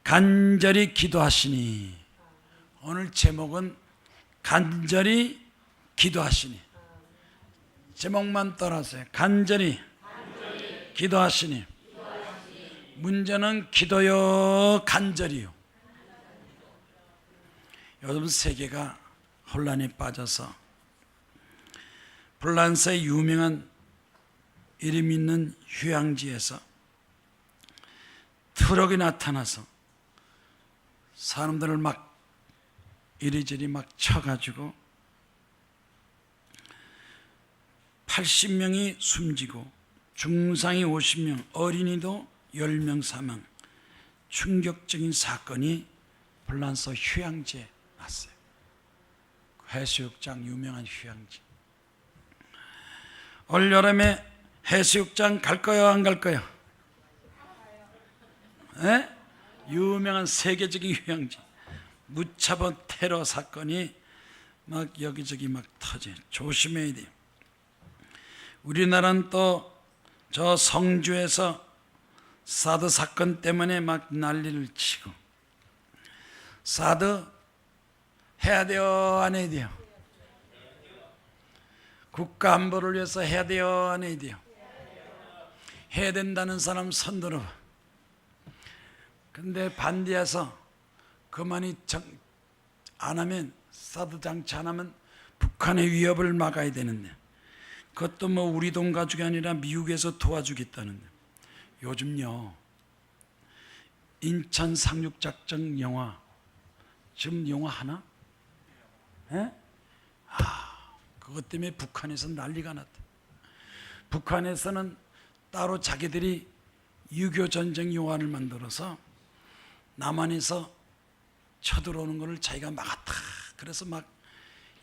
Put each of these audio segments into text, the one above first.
간절히 기도하시니. 오늘 제목은 간절히 기도하시니. 제목만 따라하세요. 간절히 기도하시니. 문제는 기도요 간절히요. 요즘 세계가 혼란에 빠져서 프랑스의 유명한 이름 있는 휴양지에서 트럭이 나타나서 사람들을 막 이리저리 막 쳐가지고 80명이 숨지고 중상이 50명, 어린이도 10명 사망. 충격적인 사건이 프랑스 휴양지에 났어요. 해수욕장, 유명한 휴양지. 올 여름에 해수욕장 갈 거요, 안 갈 거요? 에? 유명한 세계적인 휴양지. 무차별 테러 사건이 막 여기저기 막 터져요. 조심해야 돼요. 우리나라는 또 저 성주에서 사드 사건 때문에 막 난리를 치고. 사드 해야 돼요, 안 해야 돼요? 국가 안보를 위해서 해야 돼요, 안 해야 돼요? 해야 된다는 사람 손 들어봐. 근데 반대해서 그만이 안 하면, 사드 장치 안 하면 북한의 위협을 막아야 되는데, 그것도 뭐 우리 돈 가족이 아니라 미국에서 도와주겠다는데. 요즘요 인천 상륙작전 영화, 지금 영화 하나? 에? 그것 때문에 북한에서 난리가 났다. 북한에서는 따로 자기들이 6.25 전쟁 영화를 만들어서 남한에서 쳐들어오는 것을 자기가 막았다. 그래서 막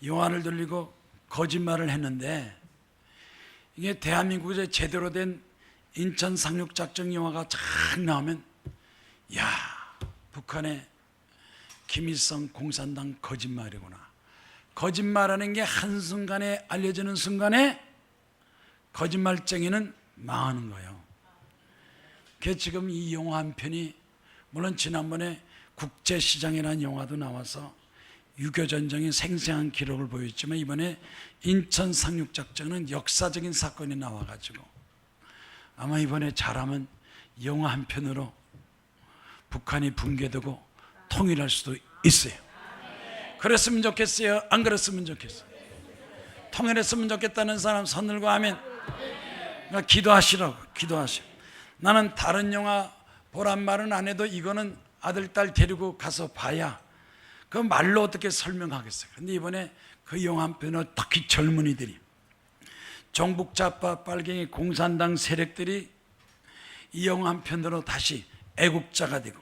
영화를 돌리고 거짓말을 했는데, 이게 대한민국에 제대로 된 인천 상륙작전 영화가 쫙 나오면, 야, 북한의 김일성 공산당 거짓말이구나. 거짓말하는 게 한순간에 알려지는 순간에 거짓말쟁이는 망하는 거예요. 그래서 지금 이 영화 한 편이, 물론 지난번에 국제시장이라는 영화도 나와서 6.25 전쟁의 생생한 기록을 보였지만, 이번에 인천 상륙작전은 역사적인 사건이 나와가지고 아마 이번에 잘하면 영화 한 편으로 북한이 붕괴되고 통일할 수도 있어요. 그랬으면 좋겠어요, 안 그랬으면 좋겠어요? 통일했으면 좋겠다는 사람 손 들고 하면, 기도하시라고. 기도하시오. 나는 다른 영화 보란 말은 안 해도 이거는 아들, 딸 데리고 가서 봐야 그 말로 어떻게 설명하겠어요. 근데 이번에 그 영화 한 편을 특히 젊은이들이, 종북좌파 빨갱이 공산당 세력들이 이 영화 한 편으로 다시 애국자가 되고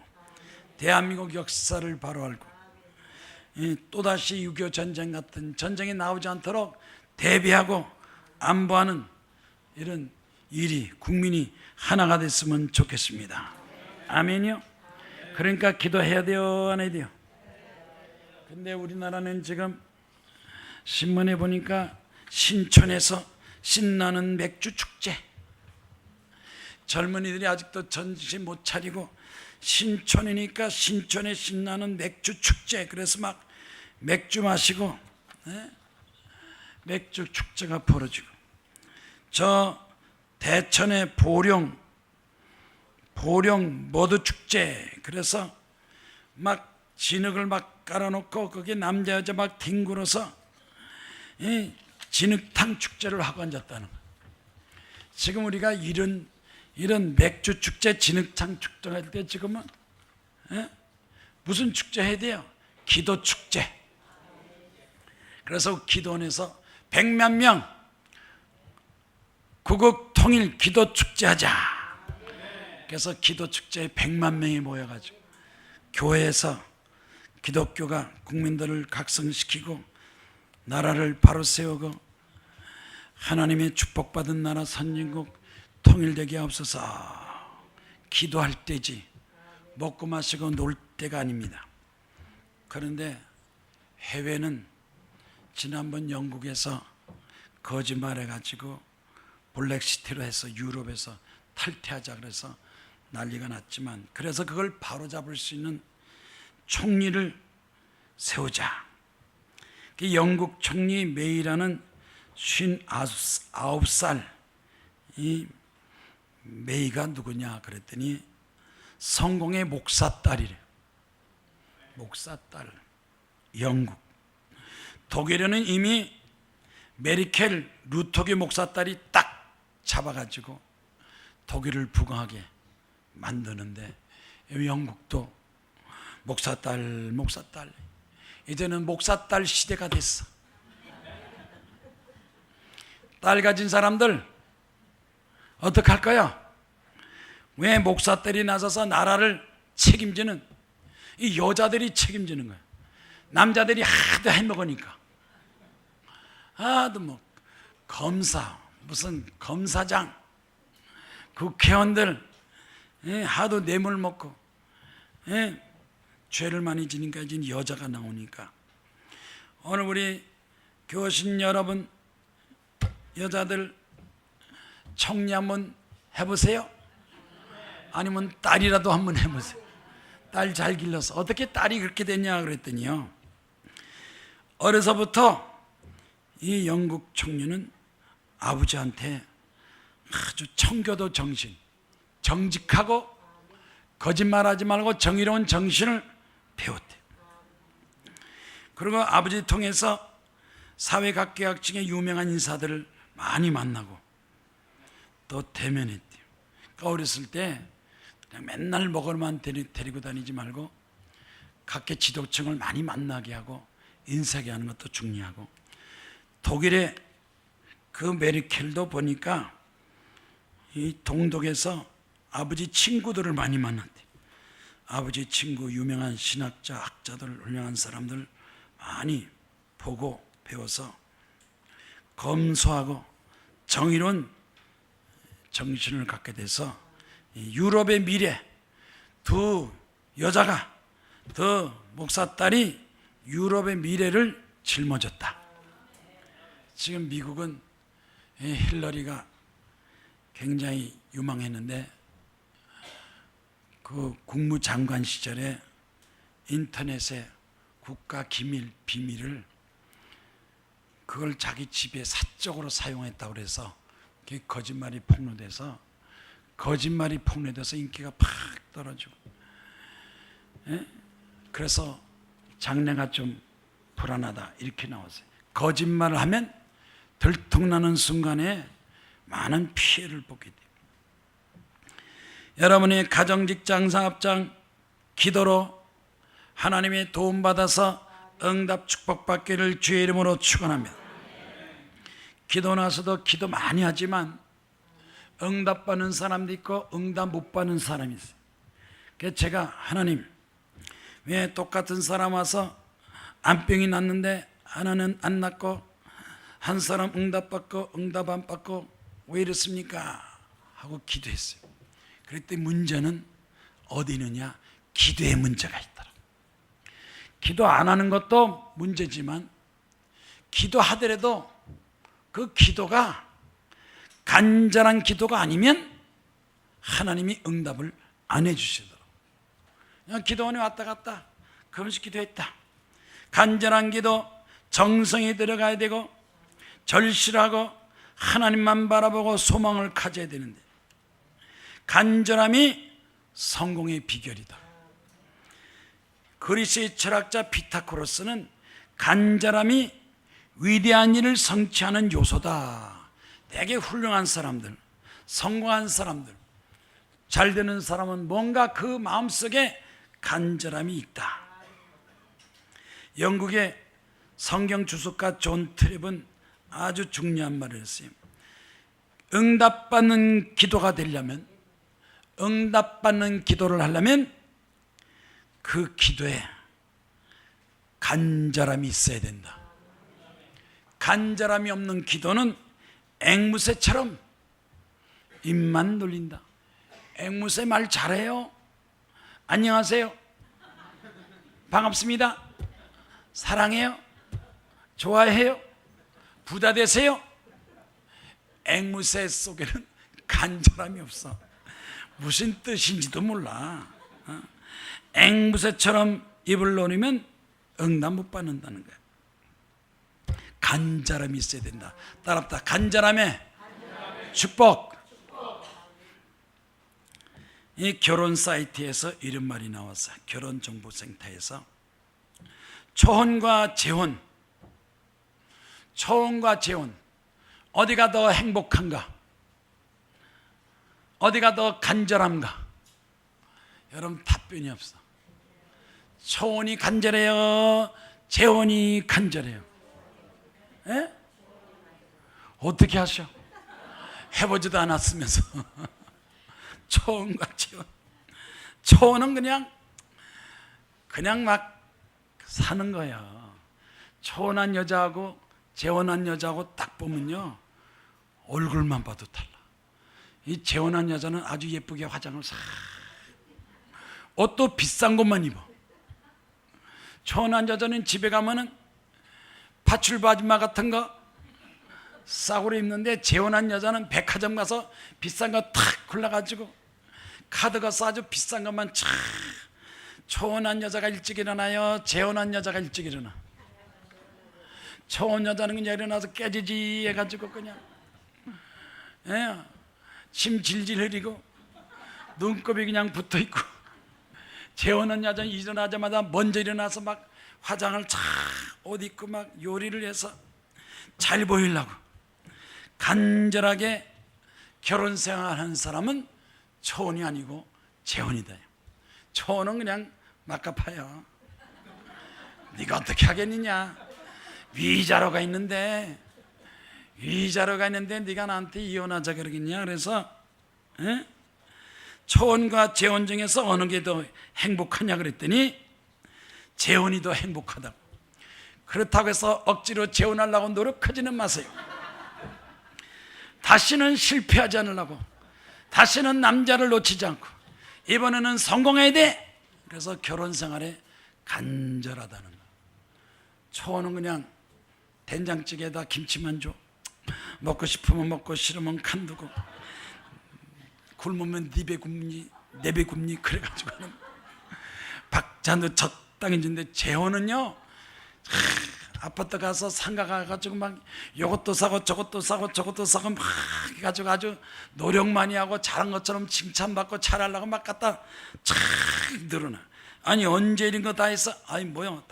대한민국 역사를 바로 알고, 또다시 6.25 전쟁 같은 전쟁이 나오지 않도록 대비하고 안보하는 이런 일이, 국민이 하나가 됐으면 좋겠습니다. 아멘이요? 그러니까 기도해야 돼요, 안 해야 돼요? 근데 우리나라는 지금 신문에 보니까 신촌에서 신나는 맥주 축제, 젊은이들이 아직도 정신 못 차리고 신촌이니까 신촌에 신나는 맥주 축제, 그래서 막 맥주 마시고, 맥주 축제가 벌어지고, 저 대천의 보령 머드 축제, 그래서 막 진흙을 막 깔아놓고 거기에 남자 여자 막 뒹굴어서 진흙탕 축제를 하고 앉았다는 거예요. 지금 우리가 이런 맥주 축제, 진흙탕 축제 할 때 지금은 무슨 축제 해야 돼요? 기도 축제. 그래서 기도원에서 100만 명 구국 통일 기도 축제 하자. 그래서 기도 축제에 100만 명이 모여가지고 교회에서 기독교가 국민들을 각성시키고 나라를 바로 세우고 하나님의 축복받은 나라 선진국 통일되게 하옵소서. 기도할 때지 먹고 마시고 놀 때가 아닙니다. 그런데 해외는 지난번 영국에서 거짓말해가지고 블랙시티로 해서 유럽에서 탈퇴하자 그래서 난리가 났지만, 그래서 그걸 바로잡을 수 있는 총리를 세우자. 영국 총리 메이라는 59살 이 메이가 누구냐 그랬더니 성공의 목사딸이래. 목사딸. 영국. 독일에는 이미 메르켈 루터기 목사딸이 딱 잡아가지고 독일을 부강하게 만드는데, 영국도 목사딸 이제는 목사딸 시대가 됐어. 딸 가진 사람들 어떡할 거야? 왜 목사딸이 나서서 나라를 책임지는, 이 여자들이 책임지는 거야. 남자들이 하도 해먹으니까. 하도 뭐 검사, 무슨 검사장, 국회의원들 하도 뇌물 먹고 죄를 많이 지니까 이제 여자가 나오니까. 오늘 우리 교신 여러분, 여자들 청리 한번 해보세요. 아니면 딸이라도 한번 해보세요. 딸 잘 길러서. 어떻게 딸이 그렇게 됐냐 그랬더니요, 어려서부터 이 영국 총리는 아버지한테 아주 청교도 정신, 정직하고 거짓말하지 말고 정의로운 정신을 배웠대요. 그리고 아버지 통해서 사회각계각층의 유명한 인사들을 많이 만나고 또 대면했대요. 그러니까 어렸을 때 그냥 맨날 먹으러만 데리고 다니지 말고 각계 지도층을 많이 만나게 하고 인사하게 하는 것도 중요하고, 독일의 그 메르켈도 보니까 이 동독에서 아버지 친구들을 많이 만났대. 아버지 친구, 유명한 신학자, 학자들, 훌륭한 사람들 많이 보고 배워서 검소하고 정의로운 정신을 갖게 돼서 유럽의 미래, 두 여자가, 두 목사딸이 유럽의 미래를 짊어졌다. 지금 미국은 힐러리가 굉장히 유망했는데, 그 국무장관 시절에 인터넷에 국가 기밀, 비밀을 그걸 자기 집에 사적으로 사용했다고 그래서 그게 거짓말이 폭로돼서 인기가 팍 떨어지고, 그래서 장래가 좀 불안하다 이렇게 나왔어요. 거짓말을 하면 들통나는 순간에 많은 피해를 보게 됩니다. 여러분의 가정, 직장, 사업장 기도로 하나님의 도움받아서 응답 축복받기를 주의 이름으로 축원합니다. 기도 나서도 기도 많이 하지만 응답받는 사람도 있고 응답 못 받는 사람이 있어요. 그래서 제가 하나님, 왜 똑같은 사람 와서 암병이 났는데 하나는 안 낫고 한 사람 응답받고 응답 안 받고 왜 이렇습니까? 하고 기도했어요. 그랬더니 문제는 어디 있느냐? 기도에 문제가 있더라. 기도 안 하는 것도 문제지만 기도하더라도 그 기도가 간절한 기도가 아니면 하나님이 응답을 안 해주시더라고요. 그냥 기도원에 왔다 갔다 그러면서 기도했다. 간절한 기도, 정성이 들어가야 되고 절실하고 하나님만 바라보고 소망을 가져야 되는데, 간절함이 성공의 비결이다. 그리스의 철학자 피타고라스는 간절함이 위대한 일을 성취하는 요소다. 되게 훌륭한 사람들, 성공한 사람들, 잘 되는 사람은 뭔가 그 마음속에 간절함이 있다. 영국의 성경 주석가 존 트랩은 아주 중요한 말을 했어요. 응답받는 기도가 되려면, 응답받는 기도를 하려면 그 기도에 간절함이 있어야 된다. 간절함이 없는 기도는 앵무새처럼 입만 돌린다. 앵무새 말 잘해요. 안녕하세요, 반갑습니다, 사랑해요, 좋아해요, 부자 되세요. 앵무새 속에는 간절함이 없어. 무슨 뜻인지도 몰라. 앵무새처럼 입을 노리면 응답 못 받는다는 거야. 간절함이 있어야 된다. 따라합다. 간절함에 축복. 이 결혼 사이트에서 이런 말이 나왔어요. 결혼정보센터에서 초혼과 재혼, 초혼과 재혼 어디가 더 행복한가? 어디가 더 간절한가? 여러분 답변이 없어. 초혼이 간절해요? 재혼이 간절해요? 에? 어떻게 하셔? 해보지도 않았으면서. 초혼과 재혼. 초혼은 그냥 막 사는 거야. 초혼한 여자하고 재혼한 여자하고 딱 보면요, 얼굴만 봐도 달라. 이 재혼한 여자는 아주 예쁘게 화장을 싹, 옷도 비싼 것만 입어. 초혼한 여자는 집에 가면은 파출 바지마 같은 거 싸구려 입는데, 재혼한 여자는 백화점 가서 비싼 거 탁 골라가지고 카드가 싸죠. 비싼 것만 촥. 초혼한 여자가 일찍 일어나요? 재혼한 여자가 일찍 일어나? 초혼 여자는 그냥 일어나서 깨지지 해가지고 그냥 침 질질 흐리고 눈곱이 그냥 붙어있고, 재혼한 여자는 일어나자마자 먼저 일어나서 막 화장을 쫙 옷 입고 막 요리를 해서 잘 보이려고 간절하게 결혼 생활하는 사람은 초혼이 아니고 재혼이다. 초혼은 그냥 막가파요. 네가 어떻게 하겠느냐? 위자료가 있는데 네가 나한테 이혼하자 그러겠냐? 그래서 초혼과 재혼 중에서 어느 게 더 행복하냐 그랬더니 재혼이 더 행복하다고. 그렇다고 해서 억지로 재혼하려고 노력하지는 마세요. 다시는 실패하지 않으려고, 다시는 남자를 놓치지 않고 이번에는 성공해야 돼. 그래서 결혼 생활에 간절하다는 거. 초혼은 그냥 된장찌개에다 김치만 줘. 먹고 싶으면 먹고 싫으면 간두고, 굶으면 네 배 굶니 그래가지고는 박자도 적당히 주는데, 재혼은요 아파트 가서 상가 가가지고 막 요것도 사고 저것도 사고 저것도 사고 막 해가지고 아주 노력 많이 하고 잘한 것처럼 칭찬받고 잘하려고 막 갖다 쫙 늘어나. 아니 언제 이런 거 다 했어? 아니 뭐요,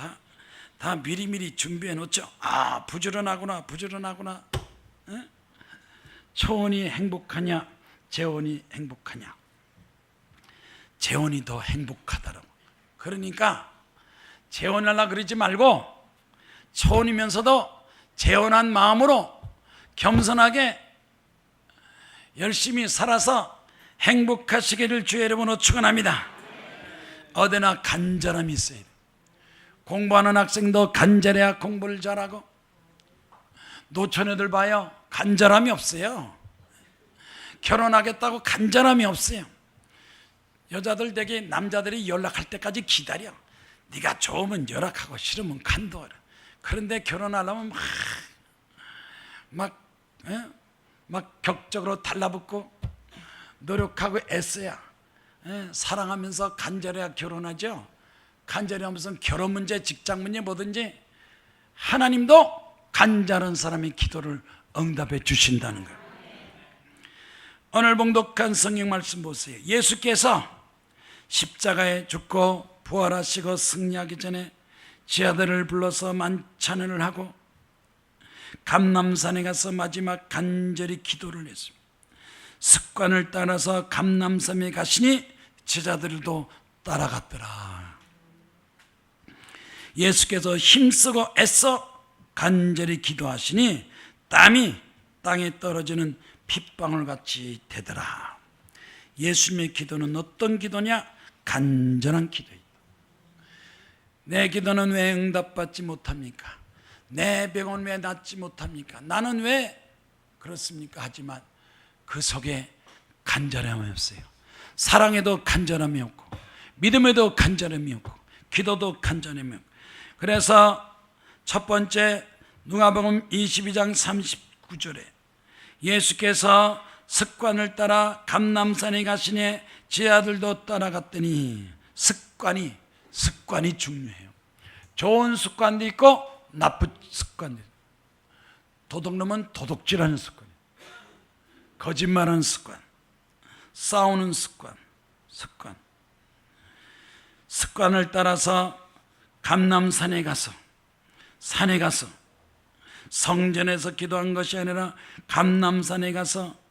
다 미리미리 준비해 놓죠. 아 부지런하구나. 에? 초혼이 행복하냐 재혼이 행복하냐? 재혼이 더 행복하다라고. 그러니까 재혼하려고 그러지 말고 초혼이면서도 재혼한 마음으로 겸손하게 열심히 살아서 행복하시기를 주의 이름으로 축원합니다. 어디나 간절함이 있어야 돼. 공부하는 학생도 간절해야 공부를 잘하고, 노처녀들 봐요, 간절함이 없어요. 결혼하겠다고 간절함이 없어요. 여자들 되게 남자들이 연락할 때까지 기다려. 네가 좋으면 연락하고 싫으면 간두어라. 그런데 결혼하려면 막 격적으로 달라붙고 노력하고 애써야, 사랑하면서 간절해야 결혼하죠. 간절해하면서 결혼 문제, 직장 문제 뭐든지 하나님도 간절한 사람의 기도를 응답해 주신다는 거예요. 오늘 봉독한 성경 말씀 보세요. 예수께서 십자가에 죽고 부활하시고 승리하기 전에 지하들을 불러서 만찬을 하고 감람산에 가서 마지막 간절히 기도를 했습니다. 습관을 따라서 감람산에 가시니 제자들도 따라갔더라. 예수께서 힘쓰고 애써 간절히 기도하시니 땀이 땅에 떨어지는 핏방울 같이 되더라. 예수님의 기도는 어떤 기도냐? 간절한 기도이다. 내 기도는 왜 응답받지 못합니까? 내 병은 왜 낫지 못합니까? 나는 왜 그렇습니까? 하지만 그 속에 간절함이 없어요. 사랑에도 간절함이 없고, 믿음에도 간절함이 없고, 기도도 간절함이 없고. 그래서 첫 번째 누가복음 22장 39절에 예수께서 습관을 따라 감람산에 가시니 제 아들도 따라갔더니 습관이 중요해요. 좋은 습관도 있고 나쁜 습관도 있고, 도둑놈은 도둑질하는 습관, 거짓말하는 습관, 싸우는 습관을 따라서 감람산에 가서 성전에서 기도한 것이 아니라 감람산에 가서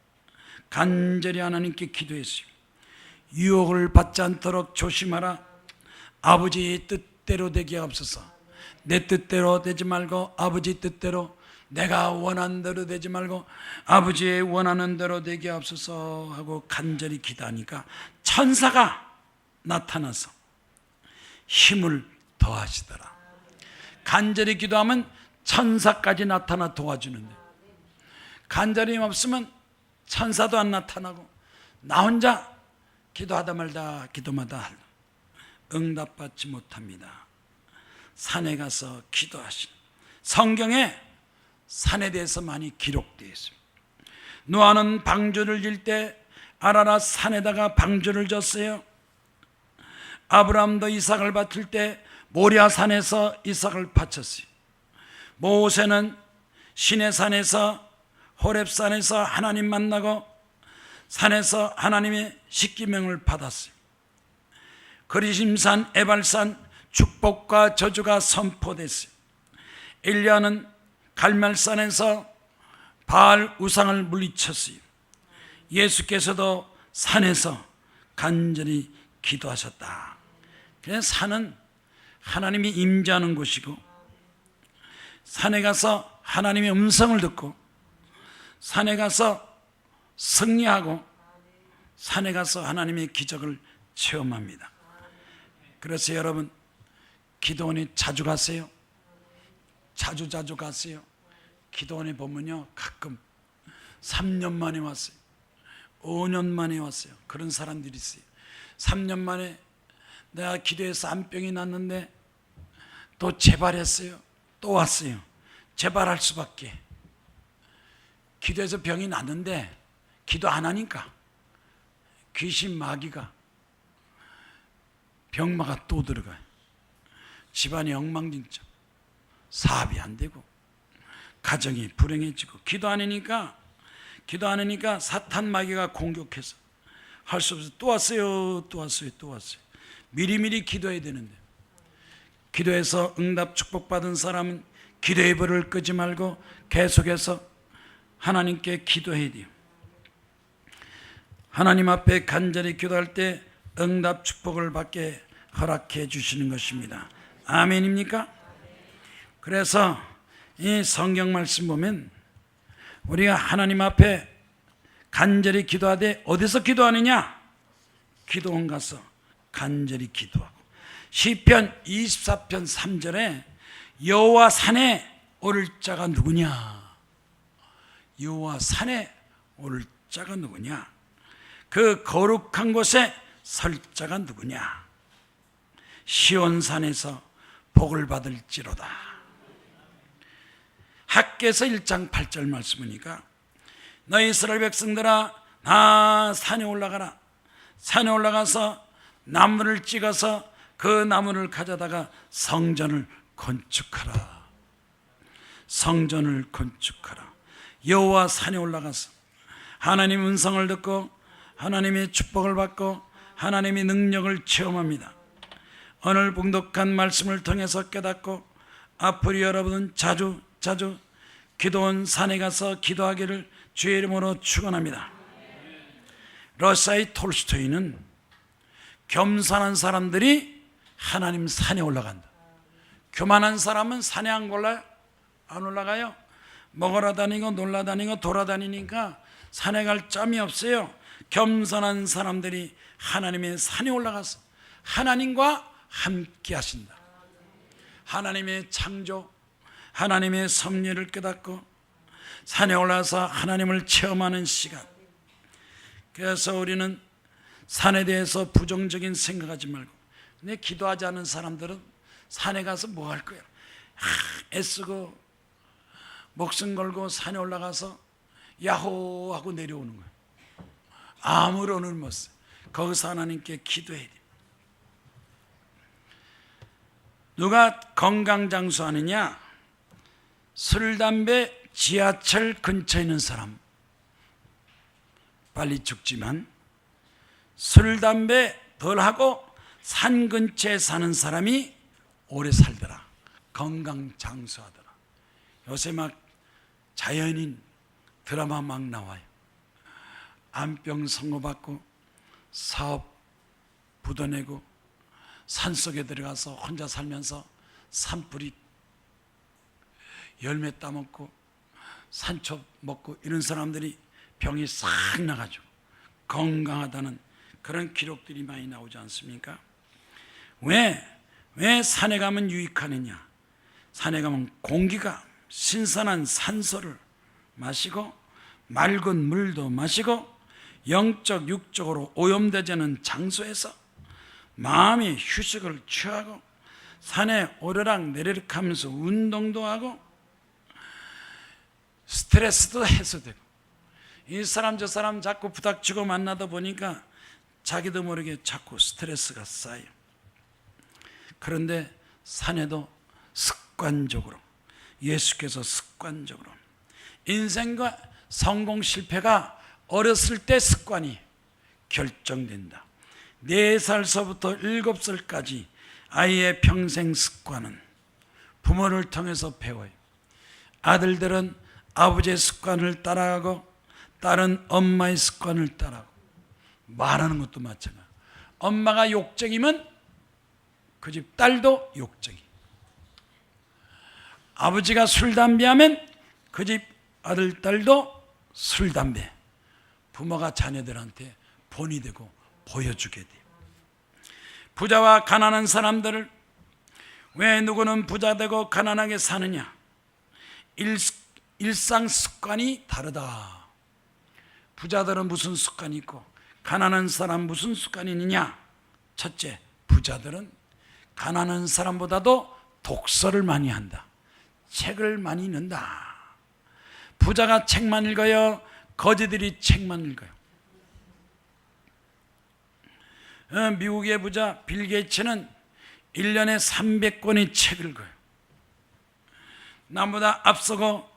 간절히 하나님께 기도했어요. 유혹을 받지 않도록 조심하라. 아버지의 뜻대로 되게 없어서, 내 뜻대로 되지 말고 아버지 뜻대로, 내가 원하는 대로 되지 말고 아버지의 원하는 대로 되게 없어서 하고 간절히 기도하니까 천사가 나타나서 힘을 더하시더라. 간절히 기도하면 천사까지 나타나 도와주는데, 간절히 없으면 천사도 안 나타나고 나 혼자 기도하다 말다 기도마다 응답받지 못합니다. 산에 가서 기도하신, 성경에 산에 대해서 많이 기록되어 있습니다. 노아는 방주를 질 때 아라랏 산에다가 방주를 졌어요. 아브라함도 이삭을 바칠 때 모리아 산에서 이삭을 바쳤어요. 모세는 시내산에서, 호렙산에서 하나님 만나고 산에서 하나님의 십계명을 받았어요. 그리심산, 에발산 축복과 저주가 선포됐어요. 엘리야는 갈멜산에서 바알 우상을 물리쳤어요. 예수께서도 산에서 간절히 기도하셨다. 그래서 산은 하나님이 임재하는 곳이고, 산에 가서 하나님의 음성을 듣고, 산에 가서 승리하고, 산에 가서 하나님의 기적을 체험합니다. 그래서 여러분, 기도원에 자주 가세요. 자주 가세요. 기도원에 보면요, 가끔 3년 만에 왔어요. 5년 만에 왔어요. 그런 사람들이 있어요. 3년 만에 내가 기도해서 암병이 났는데 또 재발했어요. 또 왔어요. 재발할 수밖에. 기도해서 병이 났는데 기도 안 하니까 귀신 마귀가, 병마가 또 들어가요. 집안이 엉망진창, 사업이 안 되고 가정이 불행해지고, 기도 안 하니까 사탄 마귀가 공격해서 할 수 없어서 또 왔어요. 미리미리 기도해야 되는데, 기도해서 응답 축복받은 사람은 기도의 불을 끄지 말고 계속해서 하나님께 기도해야 돼요. 하나님 앞에 간절히 기도할 때 응답 축복을 받게 허락해 주시는 것입니다. 아멘입니까? 그래서 이 성경 말씀 보면 우리가 하나님 앞에 간절히 기도하되 어디서 기도하느냐? 기도원 가서 간절히 기도하고, 시편 24편 3절에 여호와 산에 오를 자가 누구냐? 여호와 산에 오를 자가 누구냐? 그 거룩한 곳에 설 자가 누구냐? 시온산에서 복을 받을지로다. 학개서 1장 8절 말씀이니까, 너희 이스라엘 백성들아, 나 산에 올라가라. 산에 올라가서 나무를 찍어서 그 나무를 가져다가 성전을 건축하라. 성전을 건축하라. 여호와 산에 올라가서 하나님의 음성을 듣고 하나님의 축복을 받고 하나님의 능력을 체험합니다. 오늘 봉독한 말씀을 통해서 깨닫고 앞으로 여러분은 자주 기도원 산에 가서 기도하기를 주의 이름으로 축원합니다. 러시아의 톨스토이는 겸손한 사람들이 하나님 산에 올라간다. 교만한 사람은 산에 안 올라요? 안 올라가요? 먹으러 다니고 놀러 다니고 돌아다니니까 산에 갈 점이 없어요. 겸손한 사람들이 하나님의 산에 올라가서 하나님과 함께 하신다. 하나님의 창조, 하나님의 섭리를 깨닫고 산에 올라서 하나님을 체험하는 시간. 그래서 우리는 산에 대해서 부정적인 생각하지 말고, 근데 기도하지 않은 사람들은 산에 가서 뭐 할 거야? 애쓰고 목숨 걸고 산에 올라가서 야호 하고 내려오는 거야. 아무로는 못 써. 거기서 하나님께 기도해야 돼. 누가 건강장수하느냐? 술, 담배, 지하철 근처에 있는 사람 빨리 죽지만, 술, 담배 덜하고 산 근처에 사는 사람이 오래 살더라. 건강장수하더라. 요새 막 자연인 드라마 막 나와요. 암병 선고받고 사업 부도내고 산속에 들어가서 혼자 살면서 산뿌리 열매 따먹고 산초 먹고 이런 사람들이 병이 싹 나가지고 건강하다는 그런 기록들이 많이 나오지 않습니까? 왜 산에 가면 유익하느냐? 산에 가면 공기가 신선한 산소를 마시고 맑은 물도 마시고 영적 육적으로 오염되지 않은 장소에서 마음의 휴식을 취하고 산에 오르락 내리락 하면서 운동도 하고 스트레스도 해소되고, 이 사람 저 사람 자꾸 부닥치고 만나다 보니까 자기도 모르게 자꾸 스트레스가 쌓여. 그런데 산에도 습관적으로, 예수께서 습관적으로, 인생과 성공 실패가 어렸을 때 습관이 결정된다. 4살서부터 7살까지 아이의 평생 습관은 부모를 통해서 배워요. 아들들은 아버지의 습관을 따라가고 딸은 엄마의 습관을 따라가고, 말하는 것도 마찬가지야. 엄마가 욕쟁이면 그 집 딸도 욕쟁이, 아버지가 술 담배하면 그 집 아들 딸도 술 담배. 부모가 자녀들한테 본이 되고 보여주게 돼요. 부자와 가난한 사람들을, 왜 누구는 부자 되고 가난하게 사느냐? 일상 습관이 다르다. 부자들은 무슨 습관이 있고 가난한 사람 무슨 습관이 있느냐? 첫째, 부자들은 가난한 사람보다도 독서를 많이 한다. 책을 많이 읽는다. 부자가 책만 읽어요? 거지들이 책만 읽어요? 미국의 부자 빌 게이츠는 1년에 300권의 책을 읽어요. 남보다 앞서고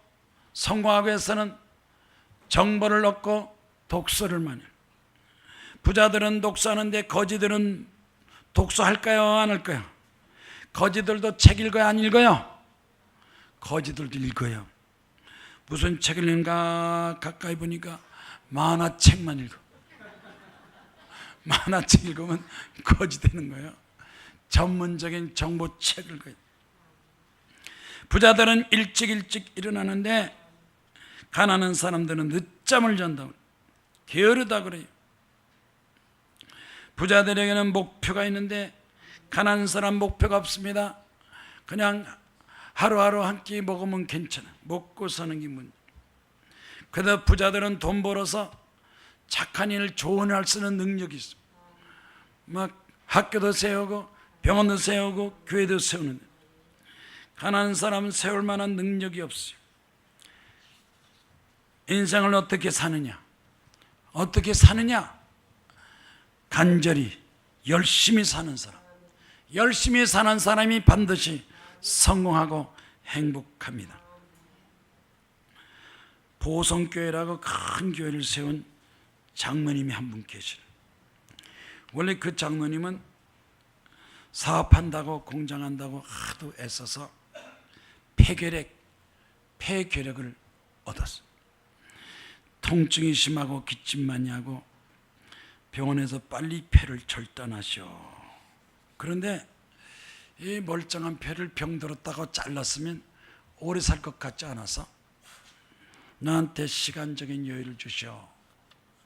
성공하기 위해서는 정보를 얻고 독서를 많이 해요. 부자들은 독서하는데 거지들은 독서할까요? 안 할까요? 거지들도 책 읽어요? 안 읽어요? 거지들도 읽어요. 무슨 책을 읽는가 가까이 보니까 만화책만 읽어. 만화책 읽으면 거지 되는 거예요. 전문적인 정보책을 읽어요. 부자들은 일찍 일어나는데 가난한 사람들은 늦잠을 잔다고, 게으르다 그래요. 부자들에게는 목표가 있는데 가난한 사람 목표가 없습니다. 그냥 하루하루 한 끼 먹으면 괜찮아. 먹고 사는 게 문제. 그래도 부자들은 돈 벌어서 착한 일, 좋은 일 쓰는 능력이 있어. 막 학교도 세우고 병원도 세우고 교회도 세우는데, 가난한 사람은 세울 만한 능력이 없어요. 인생을 어떻게 사느냐? 어떻게 사느냐? 간절히 열심히 사는 사람, 열심히 사는 사람이 반드시 성공하고 행복합니다. 보성교회라고 큰 교회를 세운 장로님이 한 분 계시요. 원래 그 장로님은 사업한다고 공장한다고 하도 애써서 폐결핵을 얻었어요. 통증이 심하고 기침 많이 하고 병원에서 빨리 폐를 절단하시오. 그런데 이 멀쩡한 폐를 병들었다고 잘랐으면 오래 살 것 같지 않아서 나한테 시간적인 여유를 주시오.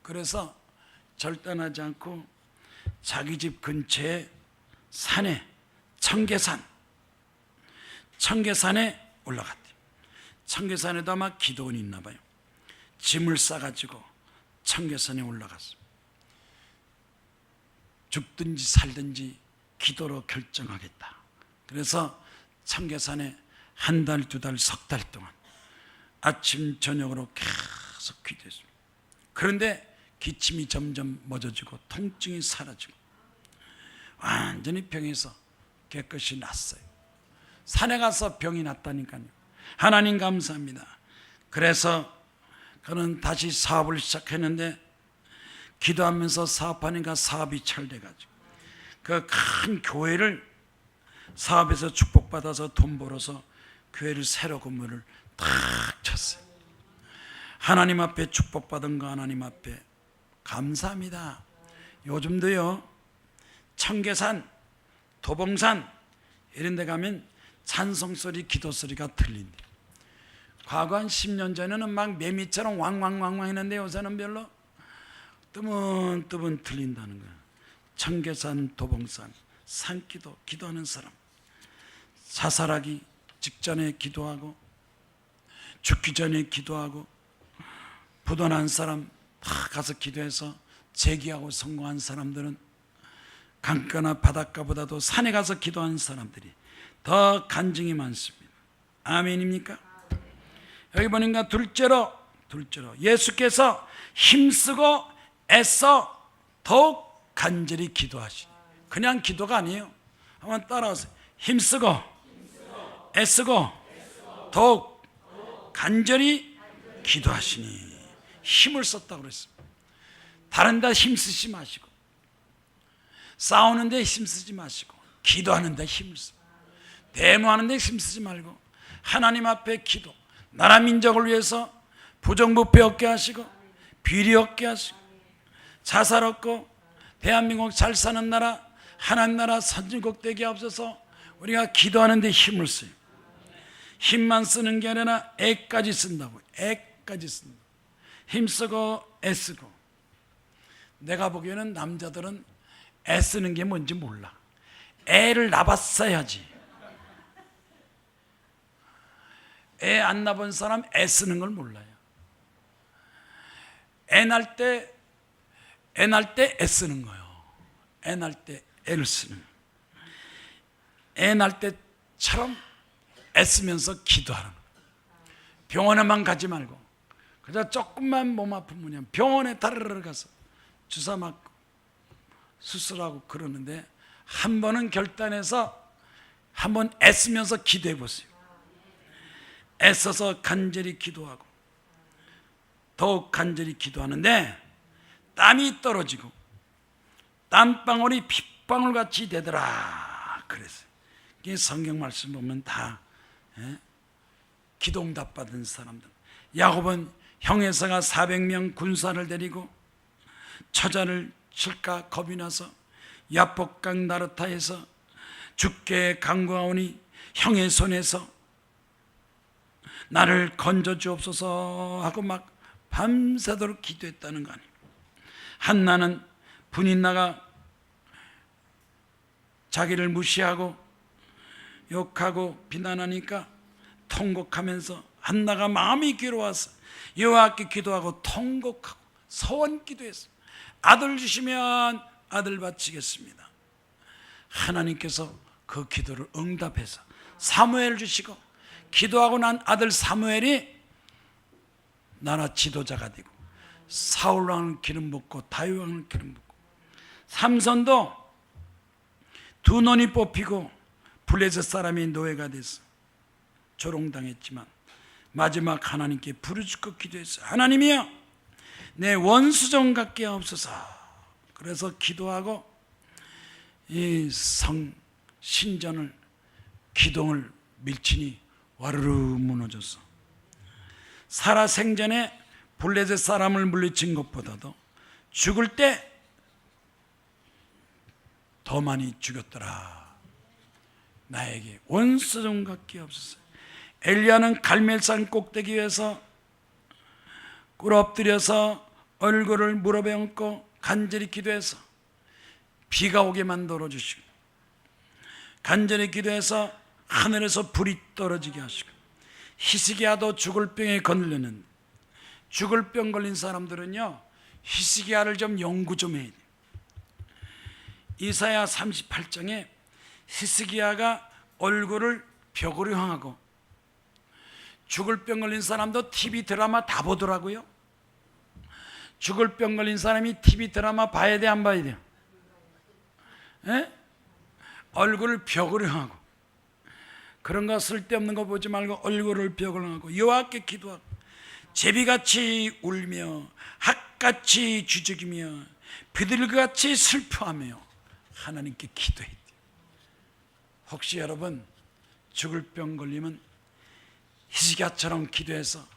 그래서 절단하지 않고 자기 집 근처에 산에, 청계산에 올라갔대요. 청계산에도 아마 기도원이 있나 봐요. 짐을 싸가지고 청계산에 올라갔어요. 죽든지 살든지 기도로 결정하겠다. 그래서 청계산에 1달, 2달, 3달 동안 아침 저녁으로 계속 기도했습니다. 그런데 기침이 점점 멎어지고 통증이 사라지고 완전히 병에서 깨끗이 났어요. 산에 가서 병이 났다니까요. 하나님 감사합니다. 그래서 그는 다시 사업을 시작했는데 기도하면서 사업하니까 사업이 잘 돼가지고 그 큰 교회를 사업에서 축복받아서 돈 벌어서 교회를 새로 건물을 탁 쳤어요. 하나님 앞에 축복받은 거 하나님 앞에 감사합니다. 요즘도요, 청계산, 도봉산 이런 데 가면 찬송소리, 기도소리가 들린대요. 과거 한 10년 전에는 막 매미처럼 왕왕왕왕 했는데 요새는 별로 뜨문뜨문 들린다는 거예요. 청계산, 도봉산, 산기도, 기도하는 사람, 자살하기 직전에 기도하고 죽기 전에 기도하고 부도난 사람 다 가서 기도해서 재기하고 성공한 사람들은 강가나 바닷가보다도 산에 가서 기도하는 사람들이 더 간증이 많습니다. 아멘입니까? 여기 보니까 둘째로 예수께서 힘쓰고 애써 더욱 간절히 기도하시니, 그냥 기도가 아니에요. 한번 따라하세요. 힘쓰고 애쓰고 더욱 간절히 기도하시니. 힘을 썼다고 그랬습니다. 다른 데 힘쓰지 마시고, 싸우는 데 힘쓰지 마시고, 기도하는 데 힘을 쓰고, 대모하는 데 힘쓰지 말고 하나님 앞에 기도, 나라 민족을 위해서 부정부패 없게 하시고 비리 없게 하시고 자살 없고 대한민국 잘 사는 나라, 하나님 나라 선진국 되게 하옵소서. 우리가 기도하는 데 힘을 써요. 힘만 쓰는 게 아니라 애까지 쓴다고. 애까지 쓴다. 힘쓰고 애쓰고. 내가 보기에는 남자들은 애쓰는 게 뭔지 몰라. 애를 낳았어야지. 애 안 낳은 사람 애쓰는 걸 몰라요. 애 낳을 때 애쓰는 거예요. 애 낳을 때 애를 쓰는 거예요. 애 낳을 때처럼 애쓰면서 기도하는 거예요. 병원에만 가지 말고 그저 조금만 몸 아프면 병원에 다르르 가서 주사 맞고 수술하고 그러는데, 한 번은 결단해서 한번 애쓰면서 기도해 보세요. 애써서 간절히 기도하고 더욱 간절히 기도하는데 땀이 떨어지고 땀방울이 핏방울같이 되더라 그랬어요. 이게 성경 말씀 보면 다 기도응답 받은 사람들. 야곱은 형에서가 400명 군사를 데리고 처자를 칠까 겁이 나서 야복강 나르타에서 죽게 간구하오니 형의 손에서 나를 건져주옵소서 하고 막 밤새도록 기도했다는 거 아니에요. 한나는 분인나가 자기를 무시하고 욕하고 비난하니까 통곡하면서 한나가 마음이 괴로워서 여호와께 기도하고 통곡하고 서원 기도했어요. 아들 주시면 아들 바치겠습니다. 하나님께서 그 기도를 응답해서 사무엘 주시고, 기도하고 난 아들 사무엘이 나라 지도자가 되고, 사울 왕을 기름 붓고 다윗 왕을 기름 붓고, 삼손도 두 눈이 뽑히고 블레셋 사람이 노예가 돼서 조롱당했지만 마지막 하나님께 부르짖고 기도했어요. 하나님이여, 내 원수 좀 갖게 하옵소서. 그래서 기도하고 이 신전을, 기둥을 밀치니 와르르 무너졌어. 살아 생전에 블레셋 사람을 물리친 것보다도 죽을 때 더 많이 죽였더라. 나에게 원수 좀 갖게 하옵소서. 엘리야는 갈멜산 꼭대기에서 꿇어 엎드려서 얼굴을 무릎에 얹고 간절히 기도해서 비가 오게 만들어 주시고, 간절히 기도해서 하늘에서 불이 떨어지게 하시고, 히스기야도 죽을 병에 걸렸는데, 죽을 병 걸린 사람들은요 히스기야를 좀 연구 좀 해야 돼요. 이사야 38장에 히스기야가 얼굴을 벽으로 향하고, 죽을 병 걸린 사람도 TV 드라마 다 보더라고요. 죽을 병 걸린 사람이 TV 드라마 봐야 돼, 안 봐야 돼요? 에? 얼굴을 벽으로 향하고, 그런 거 쓸데없는 거 보지 말고 얼굴을 벽으로 향하고 여호와께 기도하고 제비같이 울며 학같이 주저기며 비둘기같이 슬퍼하며 하나님께 기도해야 돼요. 혹시 여러분 죽을 병 걸리면 히스기야처럼 기도해서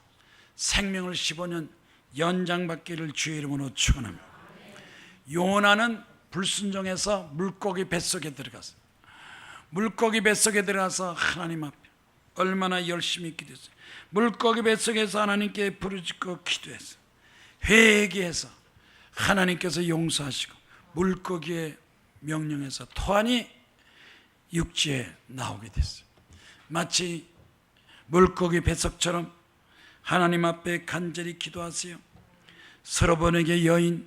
생명을 15년 연장받기를 주의 이름으로 축원합니다. 요나는 불순종해서 물고기 뱃속에 들어갔어요. 물고기 뱃속에 들어가서 하나님 앞에 얼마나 열심히 기도했어요. 물고기 뱃속에서 하나님께 부르짖고 기도했어요. 회개해서 하나님께서 용서하시고 물고기의 명령에서 토하니 육지에 나오게 됐어요. 마치 물고기 뱃속처럼 하나님 앞에 간절히 기도하세요. 서로번에게 여인,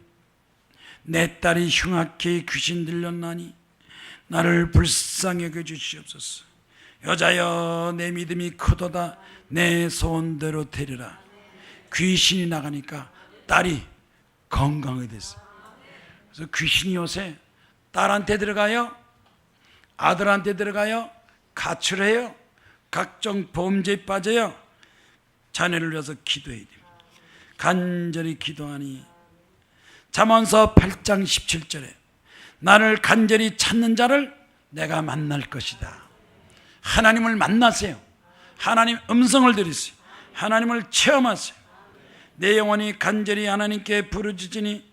내 딸이 흉악히 귀신 들렸나니 나를 불쌍히 여겨 주시옵소서. 여자여 내 믿음이 크도다, 내 소원대로 되리라. 귀신이 나가니까 딸이 건강하게 됐어요. 그래서 귀신이 요새 딸한테 들어가요, 아들한테 들어가요, 가출해요, 각종 범죄에 빠져요. 자녀를 위해서 기도해야 됩니다. 간절히 기도하니 잠언서 8장 17절에 나를 간절히 찾는 자를 내가 만날 것이다. 하나님을 만나세요. 하나님 음성을 들으세요. 하나님을 체험하세요. 내 영혼이 간절히 하나님께 부르짖으니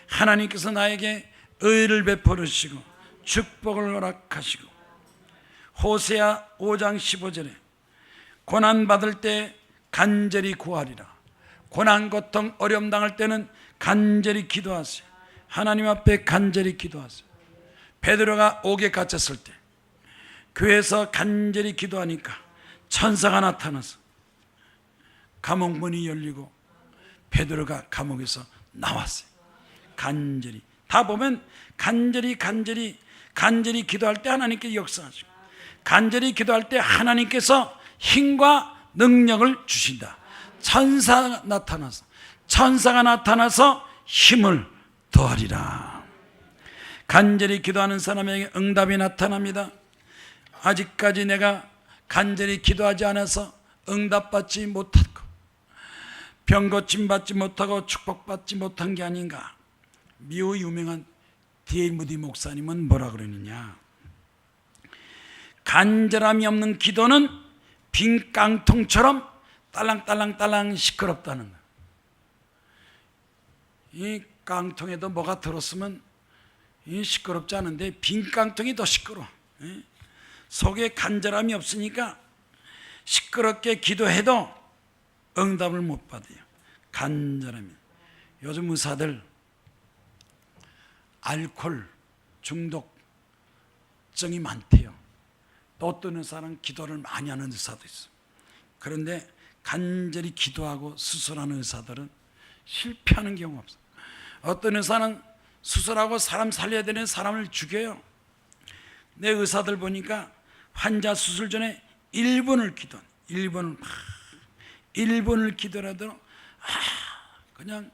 하나님께서 나에게 의를 베풀어 주시고 축복을 허락하시고, 호세아 5장 15절에 고난받을 때 간절히 구하리라. 고난, 고통, 어려움 당할 때는 간절히 기도하세요. 하나님 앞에 간절히 기도하세요. 베드로가 옥에 갇혔을 때 교회에서 간절히 기도하니까 천사가 나타나서 감옥 문이 열리고 베드로가 감옥에서 나왔어요. 간절히, 다 보면 간절히 기도할 때 하나님께 역사하시고, 간절히 기도할 때 하나님께서 힘과 능력을 주신다. 천사가 나타나서 힘을 더하리라. 간절히 기도하는 사람에게 응답이 나타납니다. 아직까지 내가 간절히 기도하지 않아서 응답받지 못하고 병 고침 받지 못하고 축복받지 못한 게 아닌가. 미국 유명한 D.L. 무디 목사님은 뭐라 그러느냐, 간절함이 없는 기도는 빈 깡통처럼 딸랑딸랑딸랑 시끄럽다는 거예요. 이 깡통에도 뭐가 들었으면 시끄럽지 않은데 빈 깡통이 더 시끄러워. 속에 간절함이 없으니까 시끄럽게 기도해도 응답을 못 받아요. 간절함이. 요즘 의사들 알코올 중독증이 많대요. 또 어떤 의사는 기도를 많이 하는 의사도 있어. 그런데 간절히 기도하고 수술하는 의사들은 실패하는 경우가 없어. 어떤 의사는 수술하고 사람 살려야 되는 사람을 죽여요. 내 의사들 보니까 환자 수술 전에 1분을 기도한, 1분을 기도라도 그냥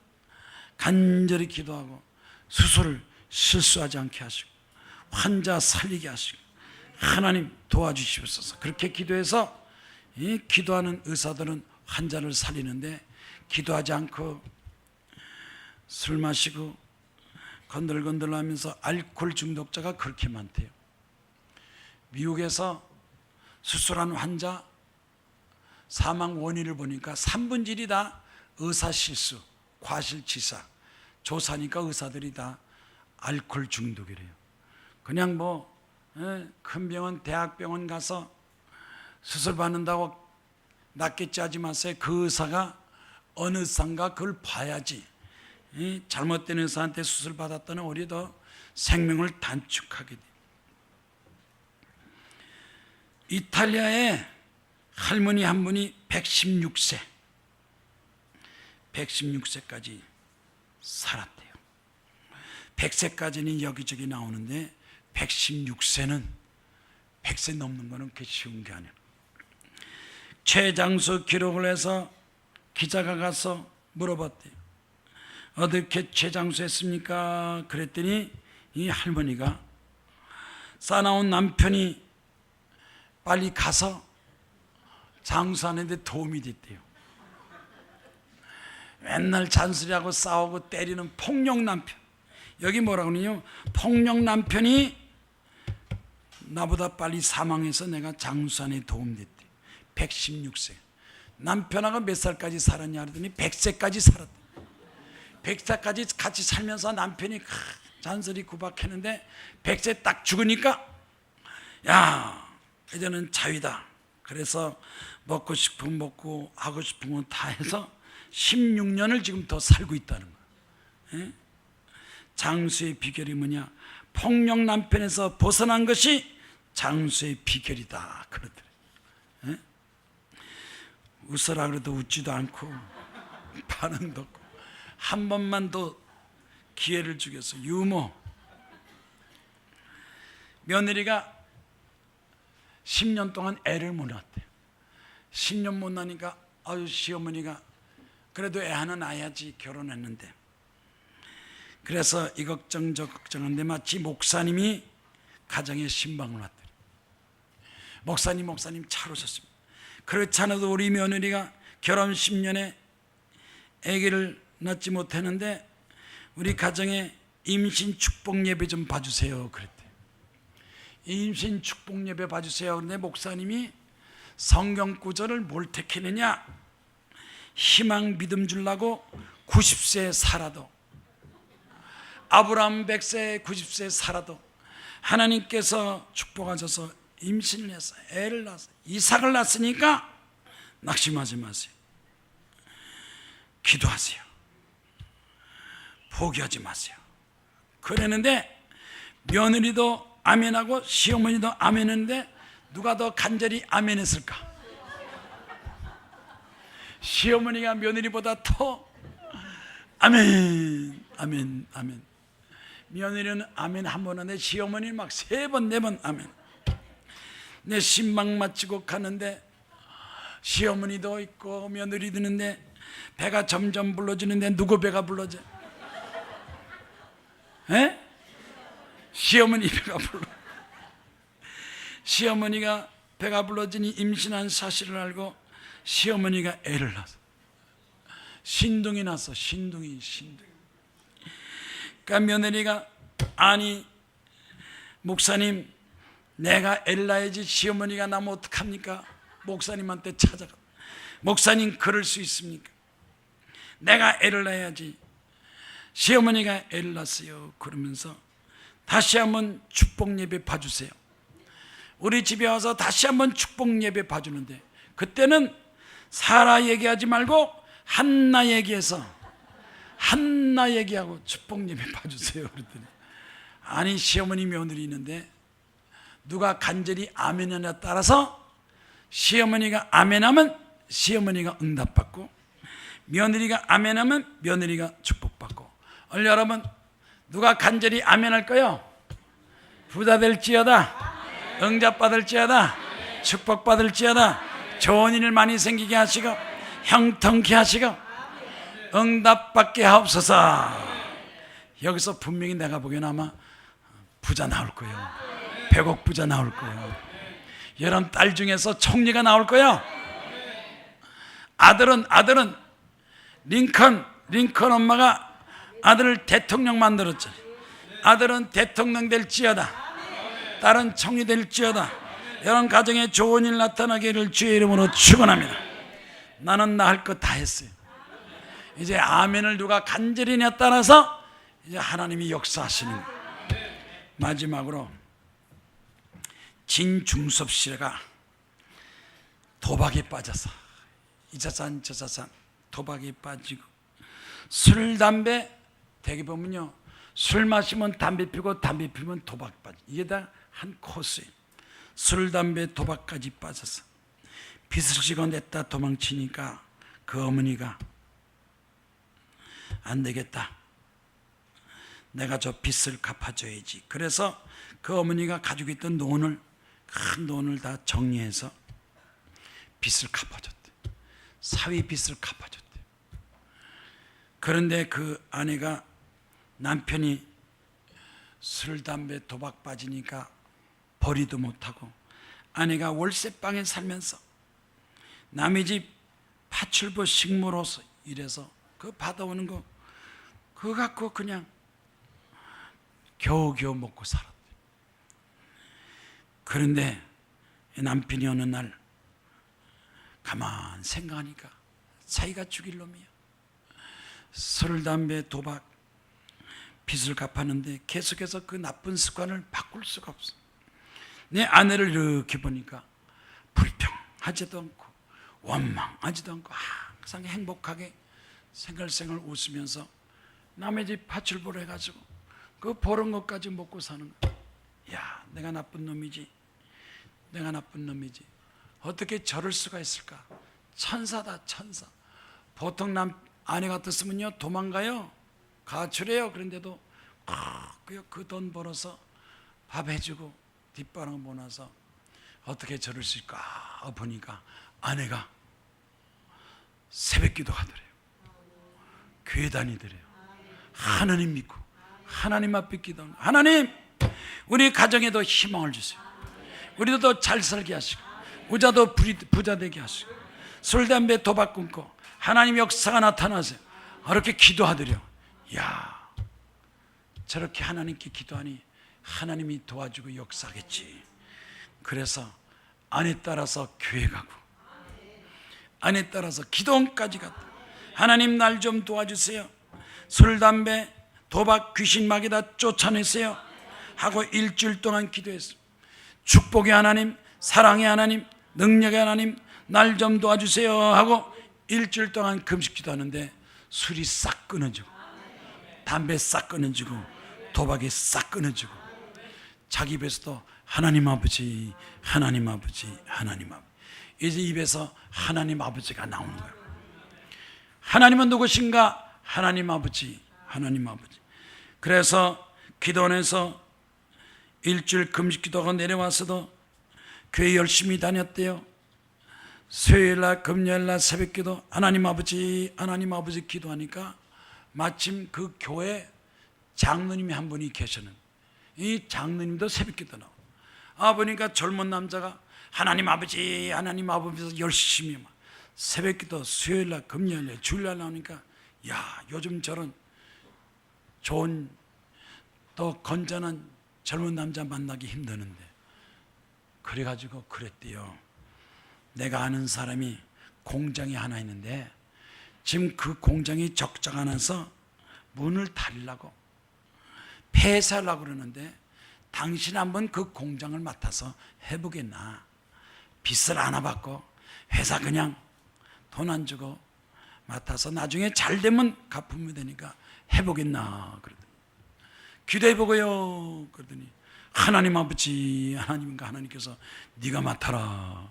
간절히 기도하고 수술을 실수하지 않게 하시고 환자 살리게 하시고 하나님 도와주시옵소서. 그렇게 기도해서 이 기도하는 의사들은 환자를 살리는데, 기도하지 않고 술 마시고 건들건들하면서 알코올 중독자가 그렇게 많대요. 미국에서 수술한 환자 사망 원인을 보니까 3분의 1이 다 의사 실수, 과실치사. 조사니까 의사들이 다 알코올 중독이래요. 그냥 큰 병원, 대학병원 가서 수술 받는다고 낫겠지 하지 마세요. 그 의사가 어느 의사인가 그걸 봐야지. 잘못된 의사한테 수술 받았다는 오히려 더 생명을 단축하게 돼요. 이탈리아에 할머니 한 분이 116세까지 살았대요. 100세까지는 여기저기 나오는데 116세는 100세 넘는 거는 그렇게 쉬운 게 아니에요. 최장수 기록을 해서 기자가 가서 물어봤대요. 어떻게 최장수했습니까? 그랬더니 이 할머니가 싸나온 남편이 빨리 가서 장수하는데 도움이 됐대요. 맨날 잔소리하고 싸우고 때리는 폭력 남편. 여기 뭐라고 그러냐면 폭력 남편이 나보다 빨리 사망해서 내가 장수하는 데 도움됐대. 116세. 남편하고 몇 살까지 살았냐 그러더니 100세까지 살았대. 100세까지 같이 살면서 남편이 잔소리 구박했는데 100세 딱 죽으니까 야 이제는 자유다. 그래서 먹고 싶은 먹고 하고 싶은 건 다 해서 16년을 지금 더 살고 있다는 거예요. 장수의 비결이 뭐냐? 폭력 남편에서 벗어난 것이 장수의 비결이다 그러더래요. 웃어라 그래도 웃지도 않고 반응도 없고 한 번만 더 기회를 주겠어. 유머. 며느리가 10년 동안 애를 못 낳았대요. 10년 못 낳으니까 아유 시어머니가 그래도 애 하나 낳아야지 결혼했는데 그래서 이 걱정 저 걱정한데 마치 목사님이 가정에 신방을 왔더니 목사님 잘 오셨습니다. 그렇지 않아도 우리 며느리가 결혼 10년에 아기를 낳지 못했는데 우리 가정에 임신 축복 예배 좀 봐주세요 그랬대요. 임신 축복 예배 봐주세요. 그런데 목사님이 성경 구절을 뭘 택했느냐? 희망 믿음 주려고 90세 살아도 아브라함 100세 90세 살아도 하나님께서 축복하셔서 임신을 해서 애를 낳았어요. 이삭을 낳았으니까 낙심하지 마세요. 기도하세요. 포기하지 마세요. 그랬는데 며느리도 아멘하고 시어머니도 아멘했는데 누가 더 간절히 아멘했을까? 시어머니가 며느리보다 더 아멘 아멘 아멘. 며느리는 아멘 한 번 하는데 시어머니는 막 3번 4번 아멘. 내 신방 마치고 가는데 시어머니도 있고 며느리도 있는데 배가 점점 불러지는데 누구 배가 불러져? 에? 시어머니 배가 불러. 시어머니가 배가 불러지니 임신한 사실을 알고 시어머니가 애를 낳았어. 신둥이 났어. 신둥이. 그러니까 며느리가 아니 목사님 내가 애를 낳아야지 시어머니가 나면 어떡합니까? 목사님한테 찾아가. 목사님 그럴 수 있습니까? 내가 애를 낳아야지. 시어머니가 애를 낳았어요. 그러면서 다시 한번 축복 예배 봐주세요. 우리 집에 와서 다시 한번 축복 예배 봐주는데 그때는 사라 얘기하지 말고 한나 얘기해서 한나 얘기하고 축복 예배 봐주세요. 그랬더니 아니 시어머니 며느리 있는데 누가 간절히 아멘하냐에 따라서 시어머니가 아멘하면 시어머니가 응답받고 며느리가 아멘하면 며느리가 축복받고. 오늘 여러분 누가 간절히 아멘할까요? 부자 될지어다, 응답받을지어다, 축복받을지어다, 좋은 일 많이 생기게 하시고 형통케 하시고 응답받게 하옵소서. 여기서 분명히 내가 보기에는 아마 부자 나올 거예요. 백억 부자 나올 거예요. 여러분 딸 중에서 총리가 나올 거예요. 아들은 링컨 엄마가 아들을 대통령 만들었죠. 아들은 대통령 될지어다, 딸은 총리 될지어다. 여러분 가정에 좋은 일 나타나기를 주의 이름으로 축원합니다. 나는 나 할 것 다 했어요. 이제 아멘을 누가 간절히냐에 따라서 이제 하나님이 역사하시는 거예요. 마지막으로 진중섭 씨가 도박에 빠져서 이자산 저자산 도박에 빠지고 술 담배 대개 보면요 술 마시면 담배 피고 담배 피면 도박 빠져. 이게 다 한 코스예요. 술 담배 도박까지 빠져서 빚을 지고 냈다 도망치니까 그 어머니가 안 되겠다, 내가 저 빚을 갚아줘야지. 그래서 그 어머니가 가지고 있던 큰 돈을 다 정리해서 빚을 갚아줬대. 사위 빚을 갚아줬대. 그런데 그 아내가 남편이 술, 담배, 도박 빠지니까 버리도 못하고 아내가 월세방에 살면서 남의 집 파출부 식모로서 일해서 그 받아오는 거 그거 갖고 그냥 겨우겨우 먹고 살았대요. 그런데 남편이 어느 날 가만 생각하니까 자기가 죽일 놈이야. 술, 담배, 도박, 빚을 갚았는데 계속해서 그 나쁜 습관을 바꿀 수가 없어. 내 아내를 이렇게 보니까 불평하지도 않고 원망하지도 않고 항상 행복하게 생글생글 웃으면서 남의 집 파출부를 해가지고 그 버는 것까지 먹고 사는 거야. 야, 내가 나쁜 놈이지. 내가 나쁜 놈이지. 어떻게 저럴 수가 있을까? 천사다, 천사. 보통 아내 같았으면요 도망가요, 가출해요. 그런데도 그 돈 벌어서 밥 해주고 뒷바람 보나서 어떻게 저럴 수 있을까 보니까 아내가 새벽기도 하더래요. 교회 다니더래요. 하나님 믿고 하나님 앞에 기도하는 거예요. 하나님, 우리 가정에도 희망을 주세요. 우리도 더 잘 살게 하시고 부자도 부자 되게 하시고 술, 담배, 도박 끊고 하나님 역사가 나타나세요. 그렇게 기도하더래요. 야, 저렇게 하나님께 기도하니 하나님이 도와주고 역사하겠지. 그래서 아내 따라서 교회 가고 아내 따라서 기도원까지 갔다. 하나님, 날 좀 도와주세요. 술, 담배, 도박, 귀신, 마귀 다 쫓아내세요 하고 일주일 동안 기도했어요. 축복의 하나님, 사랑의 하나님, 능력의 하나님, 날 좀 도와주세요 하고 일주일 동안 금식 기도하는데 술이 싹 끊어지고 담배 싹 끊어지고 도박이 싹 끊어지고 자기 입에서도 하나님 아버지, 하나님 아버지, 하나님 아버지. 이제 입에서 하나님 아버지가 나오는 거예요. 하나님은 누구신가? 하나님 아버지, 하나님 아버지. 그래서 기도원에서 일주일 금식 기도가 내려와서도 교회 열심히 다녔대요. 수요일날 금요일날 새벽기도 하나님 아버지, 하나님 아버지 기도하니까 마침 그 교회 장로님이 한 분이 계셨는, 이 장로님도 새벽기도 나와. 보니까 젊은 남자가 하나님 아버지, 하나님 아버지 열심히 막 새벽기도 수요일날 금요일날 주일날 나오니까 야, 요즘 저런 좋은 또 건전한 젊은 남자 만나기 힘드는데, 그래가지고 그랬대요. 내가 아는 사람이 공장이 하나 있는데 지금 그 공장이 적자가 나서 문을 닫으려고 폐쇄하려고 그러는데 당신 한번 그 공장을 맡아서 해보겠나? 빚을 안 받고 회사 그냥 돈 안 주고 맡아서 나중에 잘 되면 갚으면 되니까 해보겠나? 그러더니 기도해보고요. 그러더니 하나님 아버지, 하나님과 하나님께서 네가 맡아라.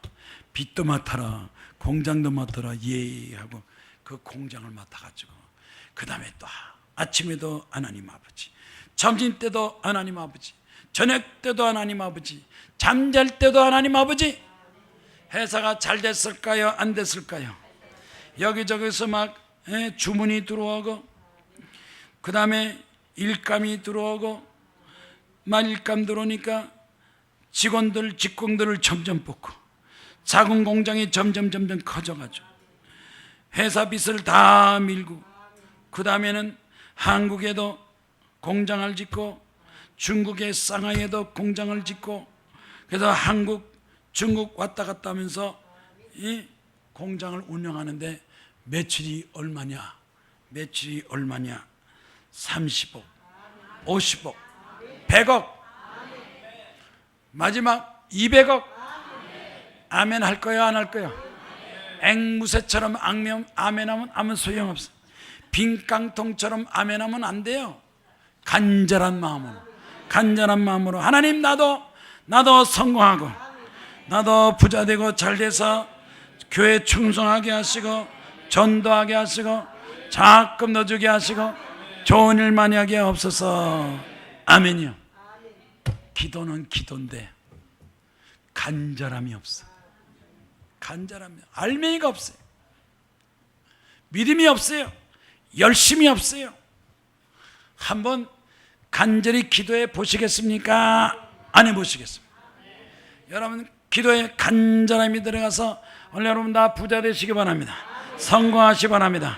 빚도 맡아라. 공장도 맡아라. 예 하고 그 공장을 맡아가지고 그 다음에 또 아침에도 하나님 아버지, 점심때도 하나님 아버지, 저녁 때도 하나님 아버지, 잠잘 때도 하나님 아버지. 회사가 잘 됐을까요? 안 됐을까요? 여기저기서 막 주문이 들어오고 그 다음에 일감이 들어오고 만 일감 들어오니까 직공들을 점점 뽑고 작은 공장이 점점 커져가지고 회사 빚을 다 밀고 그 다음에는 한국에도 공장을 짓고 중국의 상하이에도 공장을 짓고 그래서 한국, 중국 왔다 갔다 하면서 이 공장을 운영하는데 매출이 얼마냐? 30억, 50억, 100억, 마지막 200억. 아멘 할 거예요? 안 할 거예요? 앵무새처럼 아멘하면 아무 소용없어. 빈 깡통처럼 아멘하면 안 돼요. 간절한 마음으로 하나님, 나도 성공하고 나도 부자 되고 잘 돼서 교회 충성하게 하시고 전도하게 하시고 자금 넣어주게 하시고 좋은 일 많이 하게 하옵소서. 아멘이요. 기도는 기도인데 간절함이 없어. 알맹이가 없어요. 믿음이 없어요. 열심이 없어요. 한번 간절히 기도해 보시겠습니까? 안 해보시겠습니까? 여러분 기도에 간절함이 들어가서 오늘 여러분 다 부자 되시기 바랍니다. 성공하시기 바랍니다.